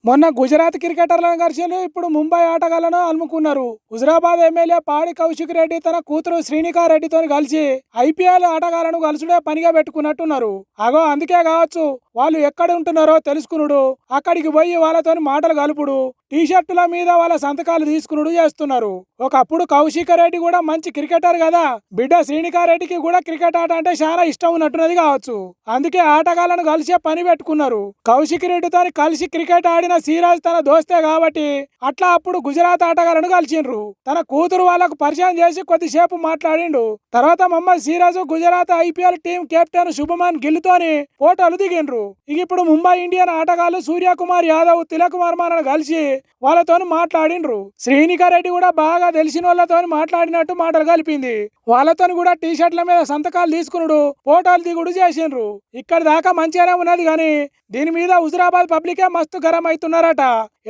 మొన్న గుజరాత్ క్రికెటర్లను కలిసి ఇప్పుడు ముంబై ఆటగాళ్లను అలుముకున్నారు. హుజరాబాద్ ఎమ్మెల్యే పాడి కౌశిక్ రెడ్డి తన కూతురు శ్రీనికా రెడ్డితో కలిసి ఐపీఎల్ ఆటగాళ్లను కలుసుడే పనిగా పెట్టుకున్నట్టున్నారు. అగో అందుకే కావచ్చు వాళ్ళు ఎక్కడ ఉంటున్నారో తెలుసుకునుడు, అక్కడికి పోయి వాళ్ళతో మాటలు కలుపుడు, టీషర్టుల మీద వాళ్ళ సంతకాలు తీసుకునుడు చేస్తున్నారు. ఒకప్పుడు కౌశిక్ రెడ్డి కూడా మంచి క్రికెటర్ కదా, బిడ్డ శ్రీనికా రెడ్డికి కూడా క్రికెట్ ఆట అంటే చాలా ఇష్టం ఉన్నట్టున్నది కావచ్చు. అందుకే ఆటగాళ్లను కలిసే పని పెట్టుకున్నారు. కౌశిక్ రెడ్డితో కలిసి క్రికెట్ ఆడిన సిరాజ్ తన దోస్తే కాబట్టి అట్లా అప్పుడు గుజరాత్ ఆటగాళ్లను కలిసిండ్రు. తన కూతురు వాళ్ళకు పరిచయం చేసి కొద్దిసేపు మాట్లాడిండు. తర్వాత Mohammed Siraj Gujarat IPL team captain Shubman Gill తోని ఫోటోలు దిగిండ్రు. ఇప్పుడు ముంబై ఇండియన్ ఆటగాళ్లు సూర్యకుమార్ యాదవ్, తిలక్ వర్మను కలిసి వాళ్ళతో మాట్లాడిండ్రు. శ్రీనికా రెడ్డి కూడా బాగా తెలిసిన వాళ్ళతో మాట్లాడినట్టు మాటలు కలిపింది. వాళ్ళతో కూడా టీ షర్ట్ల మీద సంతకాలు తీసుకునుడు, ఫోటోలు దిగుడు చేసిండ్రు. ఇక్కడ దాకా మంచిగానే ఉన్నది కానీ దీని మీద హుజరాబాద్ పబ్లికే మస్తు గరం అవుతున్నారట.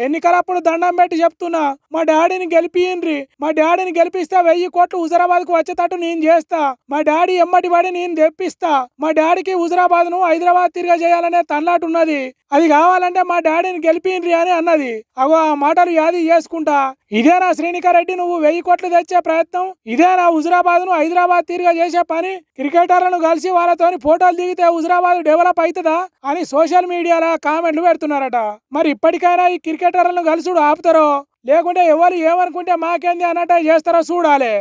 ఎన్నికలప్పుడు దండం పెట్టి చెప్తున్నా, మా డాడీని గెలిపియండ్రి, మా డాడీని గెలిపిస్తే 1000 కోట్లు హుజరాబాద్ కు వచ్చేటట్టు నేను చేస్తా, మా డాడీ ఎమ్మటి పడి నేను తెప్పిస్తా, మా డాడీకి హుజరాబాద్ ను హైదరాబాద్ తిరిగా చేయాలనే తన్లాటు ఉన్నది, అది కావాలంటే మా డాడీని గెలిపియండ్రి అని అన్నది. అగో ఆ మాటలు యాది చేసుకుంటా ఇదేనా శ్రీనికా రెడ్డి నువ్వు 1000 కోట్లు తెచ్చే ప్రయత్నం? ఇదేనా హుజరాబాద్ ను హైదరాబాద్ తిరిగా చేసే పని? క్రికెటర్లను కలిసి వాళ్ళతో ఫోటోలు దిగితే హుజరాబాద్ డెవలప్ అవుతుందా అని సోషల్ మీడియాలో కామెంట్లు పెడుతున్నారట. మరి ఇప్పటికైనా ఈ క్రికెటర్లను కలిసి ఆపుతారో లేకుంటే ఎవరు ఏమనుకుంటే మాకేంది అన్నట్టు చేస్తారో చూడాలి.